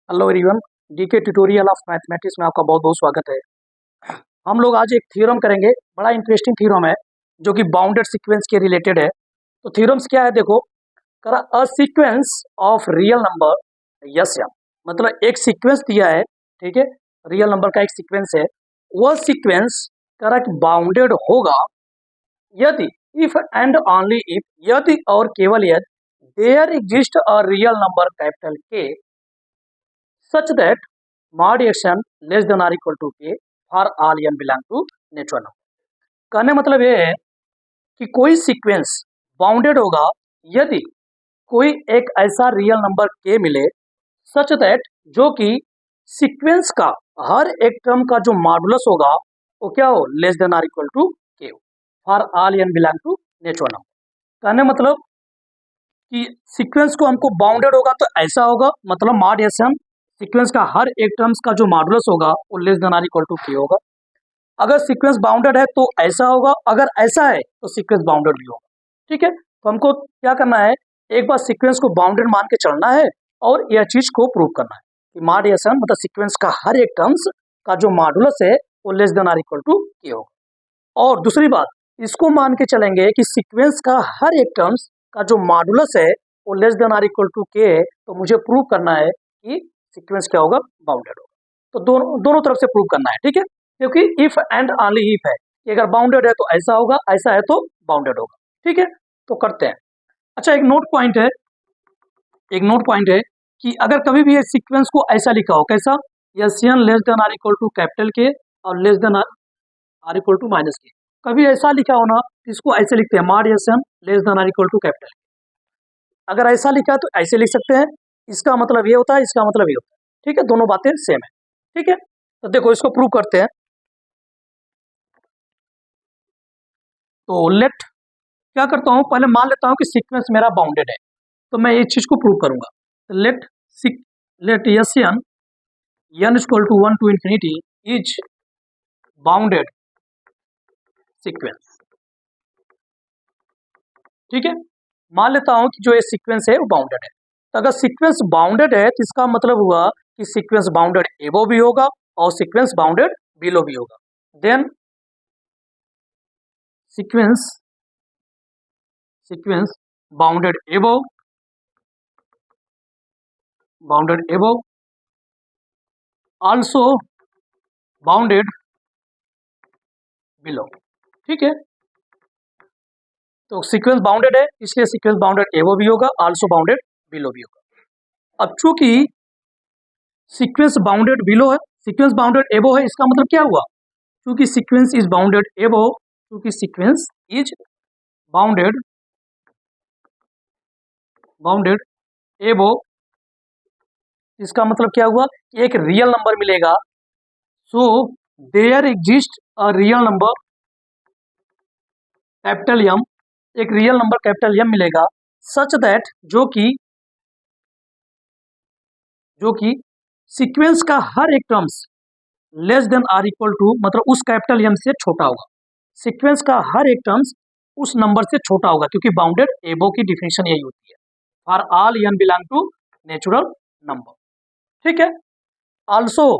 Hello everyone, DK tutorial of mathematics में आपका बहुत बहुत स्वागत है। हम लोग आज एक थ्योरम करेंगे। बड़ा इंटरेस्टिंग थ्योरम है जो कि बाउंडेड सीक्वेंस के रिलेटेड है। तो थ्योरम्स क्या है, देखो, करा a sequence of real number yes या, मतलब एक सीक्वेंस दिया है, ठीक है, रियल नंबर का एक सीक्वेंस है। वह सीक्वेंस करा कि बाउंडेड होगा यदि, इफ एंड ओनली इफ, यदि और केवल यदि there exist a real number capital K such that mod xn less than or equal to k for all n belong to natural number. कहने मतलब ये है कि कोई सीक्वेंस बाउंडेड होगा यदि कोई एक ऐसा रियल नंबर k मिले सच दैट जो कि सीक्वेंस का हर एक टर्म का जो मॉडुलस होगा वो क्या हो, less than or equal to K हो for all N belong to natural number. कहने मतलब कि सीक्वेंस को हमको बाउंडेड होगा तो ऐसा होगा, मतलब मॉड एस सीक्वेंस का हर एक टर्म्स का जो मॉडुलस होगा वो less than or equal to K होगा। अगर सीक्वेंस बाउंडेड है तो ऐसा होगा, अगर ऐसा है तो सीक्वेंस बाउंडेड भी होगा। ठीक है, तो हमको क्या करना है, एक बार सीक्वेंस को बाउंडेड मान के चलना है और यह चीज को प्रूव करना है कि मॉड एस मतलब सीक्वेंस का हर एक टर्म्स का जो मॉडुलस है वो less than or equal to K होगा। और दूसरी बात, इसको मान के चलेंगे कि सीक्वेंस का हर एक टर्म्स का जो मॉडुलस है वो less than or equal to K है, तो मुझे प्रूव करना है कि सीक्वेंस क्या होगा, बाउंडेड होगा। तो दोनों तरफ से प्रूव करना है, ठीक है, क्योंकि इफ एंड ओनली इफ है कि अगर बाउंडेड है तो ऐसा होगा, ऐसा है तो बाउंडेड होगा। ठीक है, तो करते हैं। अच्छा, एक नोट पॉइंट है कि अगर कभी भी ये सीक्वेंस को ऐसा लिखा हो, कैसा, n less than or equal to capital K और less than or equal to minus K, कभी ऐसा लिखा हो ना, इसको ऐसे लिखते हैं mod n less than or equal to capital. अगर ऐसा लिखा है तो ऐसे लिख सकते हैं, इसका मतलब ये होता है, इसका मतलब ये होता है। ठीक है, दोनों बातें सेम है। ठीक है, तो देखो इसको प्रूव करते हैं। तो लेट, क्या करता हूं, पहले मान लेता हूं कि सीक्वेंस मेरा बाउंडेड है, तो मैं इस चीज को प्रूव करूंगा। तो let s n equal to 1 to infinity is bounded sequence. ठीक है, मान लेता हूं कि जो ये सीक्वेंस है वो बाउंडेड है। तो अगर सीक्वेंस बाउंडेड है तो इसका मतलब हुआ कि सीक्वेंस बाउंडेड एबो भी होगा और सीक्वेंस बाउंडेड बिलो भी होगा। देन सीक्वेंस बाउंडेड एबो आल्सो बाउंडेड बिलो। ठीक है, तो सीक्वेंस बाउंडेड है इसलिए सीक्वेंस बाउंडेड एबो भी होगा, आल्सो बाउंडेड बिलो भी होगा। अब चूंकि सीक्वेंस बाउंडेड बिलो है, सीक्वेंस बाउंडेड एबो है, इसका मतलब क्या हुआ, क्योंकि सीक्वेंस इज बाउंडेड एबो, क्योंकि सीक्वेंस इज बाउंडेड एबो, इसका मतलब क्या हुआ, एक रियल नंबर मिलेगा। So there exist a real number capital M, एक रियल नंबर कैपिटल एम मिलेगा सच दैट जो कि सीक्वेंस का हर एक terms less than or equal to, मतलब उस कैपिटल एम से छोटा होगा। सीक्वेंस का हर एक टर्म्स उस नंबर से छोटा होगा, क्योंकि बाउंडेड एबो की डिफिनेशन यही होती है, for all N belong to natural number. ठीक है, आल्सो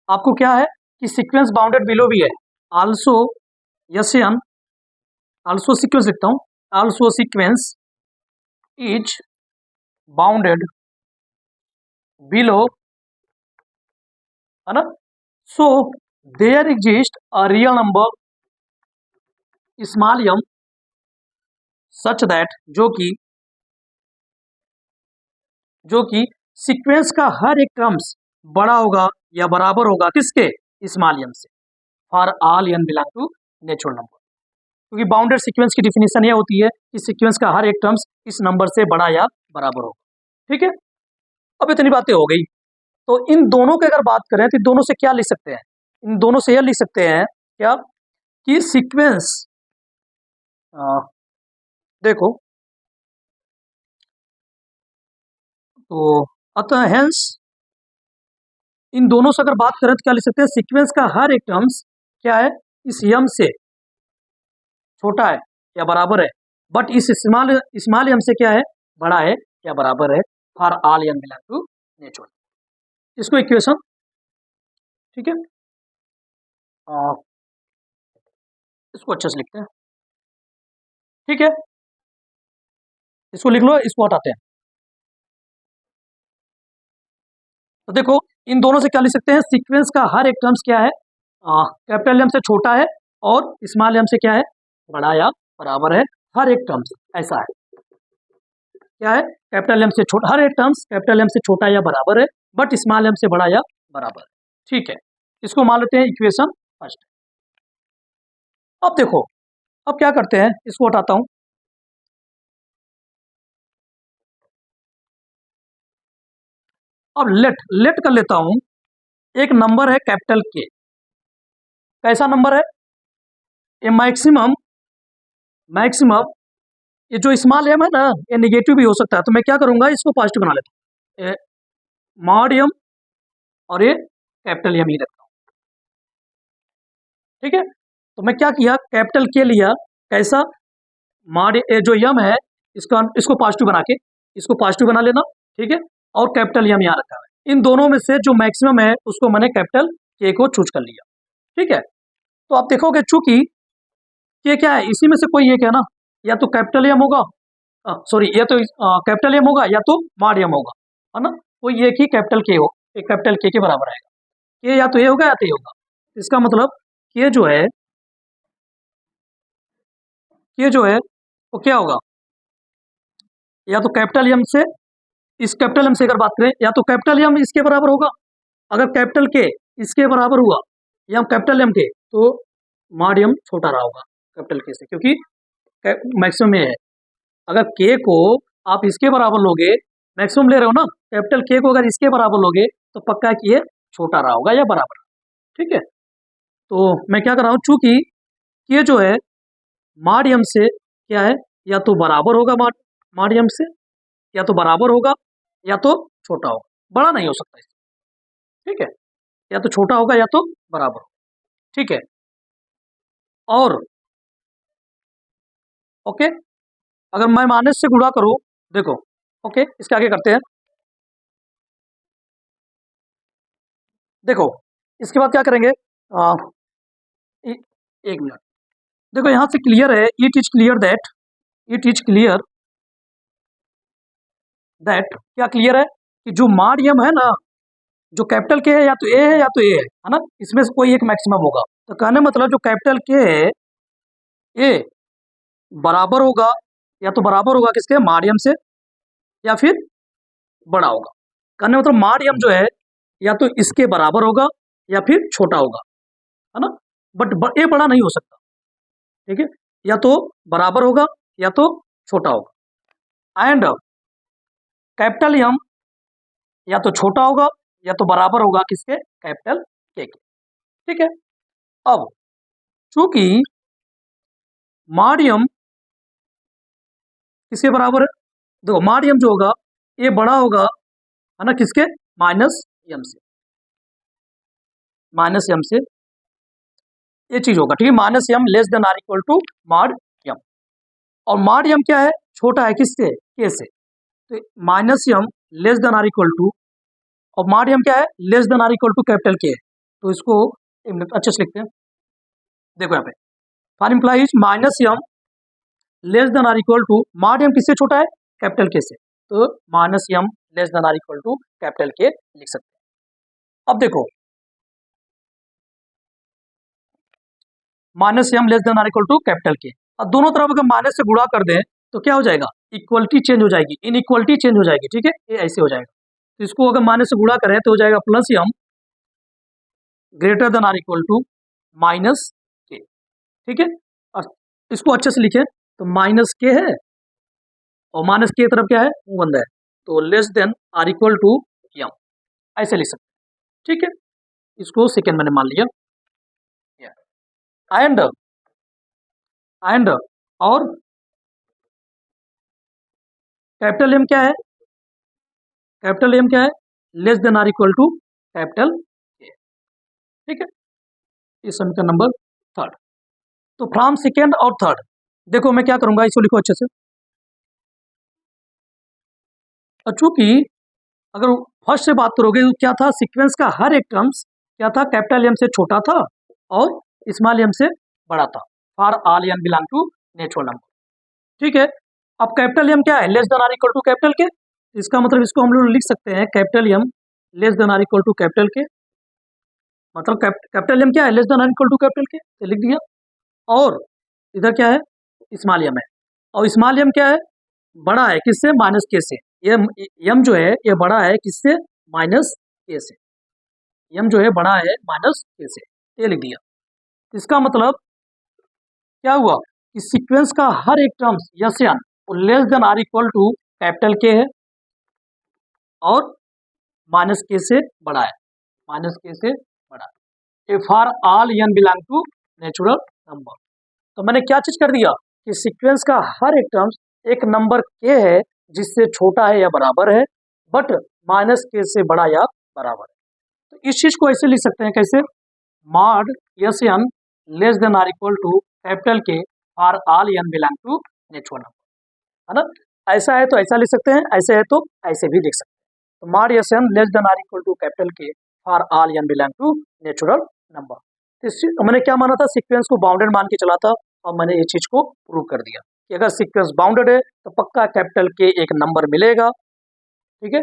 आपको क्या है कि सीक्वेंस बाउंडेड बिलो भी है, also s n, also sequence लिखता हूं, also sequence is bounded below, है ना। So there exist a real number small m such that जो कि सीक्वेंस का हर एक टर्म्स बड़ा होगा या बराबर होगा किसके, स्मॉल एम से, for all N belong to natural number. क्योंकि बाउंडेड सीक्वेंस की डिफिनेशन यह होती है कि सीक्वेंस का हर एक टर्म्स इस नंबर से बड़ा या बराबर होगा। ठीक है, अब इतनी बातें हो गई। तो इन दोनों की अगर बात करें तो दोनों से क्या लिख सकते हैं, इन दोनों से यह लिख सकते हैं क्या, कि सीक्वेंस, देखो, तो अतः हेंस इन दोनों से अगर बात करें तो क्या लिख सकते हैं, सीक्वेंस का हर एक टर्म्स क्या है, इस यम से छोटा है या बराबर है, बट इस स्मॉल यम से क्या है, बड़ा है या बराबर है, for all N belong to natural. इसको इक्वेशन, ठीक है, आ, इसको अच्छे से लिखते हैं, ठीक है, इसको लिख लो, इसको हटाते हैं। तो देखो इन दोनों से क्या लिख सकते हैं, सीक्वेंस का हर एक टर्म्स क्या है, कैपिटल एम से छोटा है और स्मॉल एम से क्या है, बड़ा या बराबर है। हर एक टर्म्स ऐसा है, क्या है, कैपिटल एम से छोटा, हर एक टर्म्स कैपिटल एम से छोटा या बराबर है, बट स्मॉल एम से बड़ा या बराबर है, ठीक है। इसको मान लेते हैं इक्वेशन फर्स्ट। अब देखो, अब क्या करते हैं, इसको हटाता हूं। अब लेट लेट कर लेता हूं, एक नंबर है कैपिटल के, कैसा नंबर है, ये मैक्सिमम, मैक्सिमम, ये जो स्मॉल एम है ना, ये निगेटिव भी हो सकता है, तो मैं क्या करूंगा, इसको पॉजिटिव बना लेता हूँ, मॉड एम और ये कैपिटल एम ही रखता हूँ, ठीक है। तो मैं क्या किया, कैपिटल के लिया, कैसा, मॉड जो एम है, इसका इसको पॉजिटिव बना के, इसको पॉजिटिव बना लेना, ठीक है, और कैपिटल एम यहाँ रखा है। इन दोनों में से जो मैक्सिमम है उसको मैंने कैपिटल के को चूज कर लिया, ठीक है। तो आप देखोगे चूंकि के क्या है, इसी में से कोई एक है ना, या तो कैपिटल एम होगा, सॉरी, या तो कैपिटल एम होगा या तो मॉड एम होगा, है ना, कोई एक ही कैपिटल के हो, एक कैपिटल के बराबर आएगा, के या तो ये होगा या तो ये होगा। इसका मतलब के जो है, के जो है वो क्या होगा, या तो कैपिटल एम से, इस कैपिटल एम से अगर बात करें, या तो कैपिटल एम इसके बराबर होगा, अगर कैपिटल के इसके बराबर हुआ या कैपिटल एम के, तो मॉड एम छोटा रहा होगा कैपिटल के से, क्योंकि मैक्सिमम ये है। अगर के को आप इसके बराबर लोगे, मैक्सिमम ले रहे हो ना, कैपिटल के को अगर इसके बराबर लोगे तो पक्का कि ये छोटा रहा होगा या बराबर, ठीक है। तो मैं क्या कर रहा हूँ, चूंकि के जो है मॉड एम से क्या है, या तो बराबर होगा मॉड एम से, या तो बराबर होगा या तो छोटा होगा, बड़ा नहीं हो सकता इससे, ठीक है, या तो छोटा होगा या तो बराबर होगा, ठीक है। और ओके, अगर मैं माइनस से गुणा करूं, देखो, ओके, इसके आगे करते हैं, देखो इसके बाद क्या करेंगे, एक मिनट, देखो यहां से क्लियर है, it is clear that, it is clear that, क्या क्लियर है कि जो मॉड एम है ना, जो कैपिटल के है या तो ए है या तो ए है ना, इसमें से कोई एक मैक्सिमम होगा। तो कहने मतलब जो कैपिटल के है, ए बराबर होगा, या तो बराबर होगा किसके, मॉड एम से, या फिर बड़ा होगा। कहने मतलब मॉड एम जो है या तो इसके बराबर होगा या फिर छोटा होगा, है ना, बट ए बड़ा नहीं हो सकता, ठीक है, या तो बराबर होगा या तो छोटा होगा। एंड कैपिटल एम या तो छोटा होगा या तो बराबर होगा किसके, कैपिटल के, ठीक है। अब चूंकि मॉड एम किसके बराबर है, देखो मॉड एम जो होगा ये बड़ा होगा, है ना, किसके, माइनस एम से, माइनस एम से ये चीज होगा, ठीक है, minus m less than or equal to mod m. और मॉड एम क्या है, छोटा है किससे, के से, तो minus m less than or equal to, और मॉड एम क्या है, less than or equal to capital K, तो इसको एक मिनट अच्छे से लिखते हैं। देखो यहाँ पे for implies minus m less than or equal to, mod m किससे छोटा है, कैपिटल के से, तो minus m less than or equal to capital K लिख सकते हैं। अब देखो minus m less than or equal to capital K, अब दोनों तरफ अगर माइनस से गुणा कर दें तो क्या हो जाएगा, इक्वलिटी चेंज हो जाएगी, इनइक्वलिटी चेंज हो जाएगी, ठीक है, ये ऐसे हो जाएगा। तो इसको अगर माइनस से गुणा करें तो हो जाएगा plus m greater than or equal to minus K, ठीक है। और इसको अच्छे से लिखें तो माइनस के है और माइनस के तरफ क्या है, वो बंदा है, तो less than or equal to m, ऐसे लिख सकते हैं, ठीक है। इसको सेकेंड मैंने मान लिया। एंड एंड और कैपिटल एम क्या है, कैपिटल एम क्या है, less than or equal to capital A, ठीक है। ये समीकरण नंबर थर्ड। तो फ्रॉम सेकेंड और थर्ड, देखो मैं क्या करूंगा, इसको लिखो अच्छे से। और चूंकि अगर फर्स्ट से बात करोगे तो क्या था, सीक्वेंस का हर एक टर्म्स क्या था, कैपिटल एम से छोटा था और स्मॉल एम से बड़ा था, for all N belong to natural number. ठीक है, अब कैपिटल एम क्या है, less than or equal to capital K, इसका मतलब इसको हम लोग लिख सकते हैं capital M less than or equal to capital K, मतलब कैपिटल एम क्या है, less than or equal to capital K, तो लिख दिया। और इधर क्या है, स्मॉल एम है, और स्मॉल एम क्या है, बड़ा है किससे, माइनस के से, ये एम जो है ये बड़ा है किससे, माइनस के से, एम जो है बड़ा है माइनस के से, ये लिख दिया। इसका मतलब क्या हुआ कि सीक्वेंस का हर एक terms s n less than or equal to capital K है और माइनस के से बड़ा है, माइनस के से बड़ा है, for all N belong to natural number. तो मैंने क्या चीज कर दिया कि सीक्वेंस का हर एक टर्म्स एक नंबर के है जिससे छोटा है या बराबर है, बट माइनस के से बड़ा या बराबर है। तो इस चीज को ऐसे लिख सकते हैं, कैसे, mod S N less than or equal to capital K for all N belong to natural number, है ना। ऐसा है तो ऐसा लिख सकते हैं, ऐसे है तो ऐसे भी लिख सकते हैं। तो mod S N less than or equal to capital K for all N belong to natural number. तो मैंने क्या माना था, सीक्वेंस को बाउंडेड मान के चला था, और मैंने ये चीज को प्रूव कर दिया कि अगर सीक्वेंस बाउंडेड है तो पक्का कैपिटल के एक नंबर मिलेगा। ठीक है,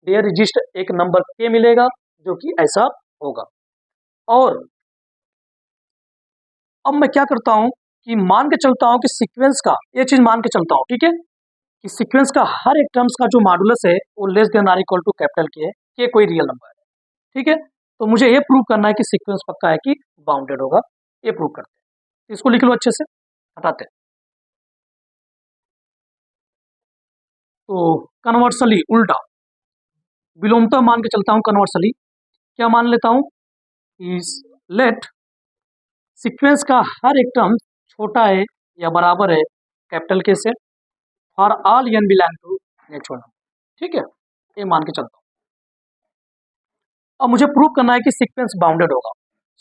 देयर एग्जिस्ट एक नंबर के मिलेगा जो कि ऐसा होगा। और अब मैं क्या करता हूं कि मान के चलता हूं कि सीक्वेंस का, ये चीज मान के चलता हूं, ठीक है, कि सीक्वेंस का हर एक टर्म्स का जो मॉडुलस है वो less than or equal to capital K है, ये कोई रियल नंबर है। ठीक है, तो मुझे ये प्रूव करना है कि सीक्वेंस पक्का है कि बाउंडेड होगा, ये प्रूव करते हैं। इसको लिख लो अच्छे से, हटाते हैं। तो कन्वर्सली उल्टा, विलोमता मान के चलता हूं, कन्वर्सली क्या मान लेता हूं, इज लेट सीक्वेंस का हर एक टर्म छोटा है या बराबर है कैपिटल के से for all N belong to natural number. ठीक है, ये मान के चलता हूं। अब मुझे प्रूव करना है कि सीक्वेंस बाउंडेड होगा।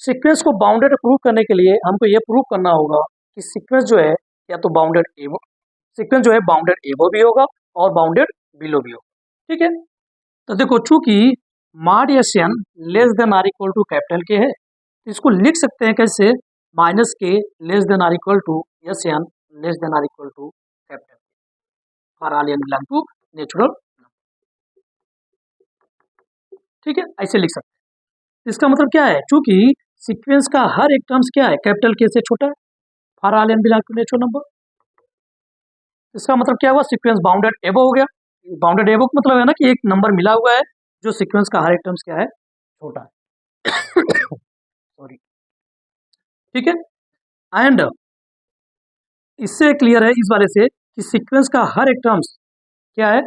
सीक्वेंस को बाउंडेड प्रूव करने के लिए हमको ये प्रूव करना होगा कि सीक्वेंस जो है या तो बाउंडेड एबो, सीक्वेंस जो है बाउंडेड एबो भी होगा और बाउंडेड बिलो भी होगा। ठीक है, तो देखो चूंकि mod S N less than or equal to capital K है, तो इसको लिख सकते हैं कैसे, minus K less than or equal to s N less than or equal to capital for all N belong to natural. ठीक है, ऐसे लिख सकते हैं। इसका मतलब क्या है, चूंकि सीक्वेंस का हर एक टर्म्स क्या है, कैपिटल के से छोटा है, for all N belong to natural number. इसका मतलब क्या हुआ, सीक्वेंस बाउंडेड एबो हो गया। बाउंडेड एबो का मतलब है ना कि एक नंबर मिला हुआ है जो सीक्वेंस का हर एक टर्म्स क्या है, छोटा है। सॉरी। ठीक है, एंड इससे क्लियर है इस वाले से कि सीक्वेंस का हर एक टर्म्स क्या है,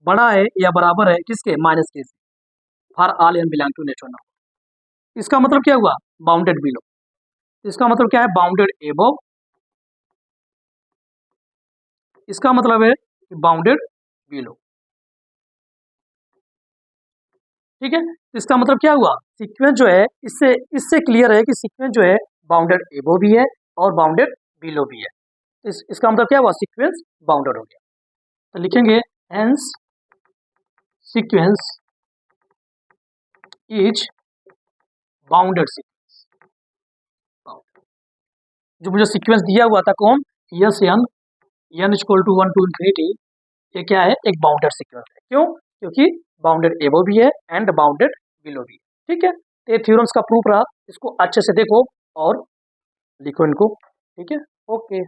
बड़ा है या बराबर है किसके, माइनस के से, for all N belong to natural number. इसका मतलब क्या हुआ, बाउंडेड बिलो। इसका मतलब क्या है, बाउंडेड एबव। इसका मतलब है कि बाउंडेड बिलो। ठीक है, इसका मतलब क्या हुआ, सीक्वेंस जो है इससे इससे क्लियर है कि सीक्वेंस जो है बाउंडेड एबो भी है और बाउंडेड बिलो भी है। इसका मतलब क्या हुआ, सीक्वेंस बाउंडेड हो गया। तो लिखेंगे hence sequence is bounded sequence. जो मुझे सीक्वेंस दिया हुआ था कौन, s n n equal to 1 to infinity, ये क्या है, एक बाउंडेड सीक्वेंस है। क्यों, क्योंकि बाउंडेड एबो भी है एंड बाउंडेड बिलो भी है। ठीक है, तो ये थ्योरम्स का प्रूफ रहा, इसको अच्छे से देखो और लिखो इनको। ठीक है, ओके।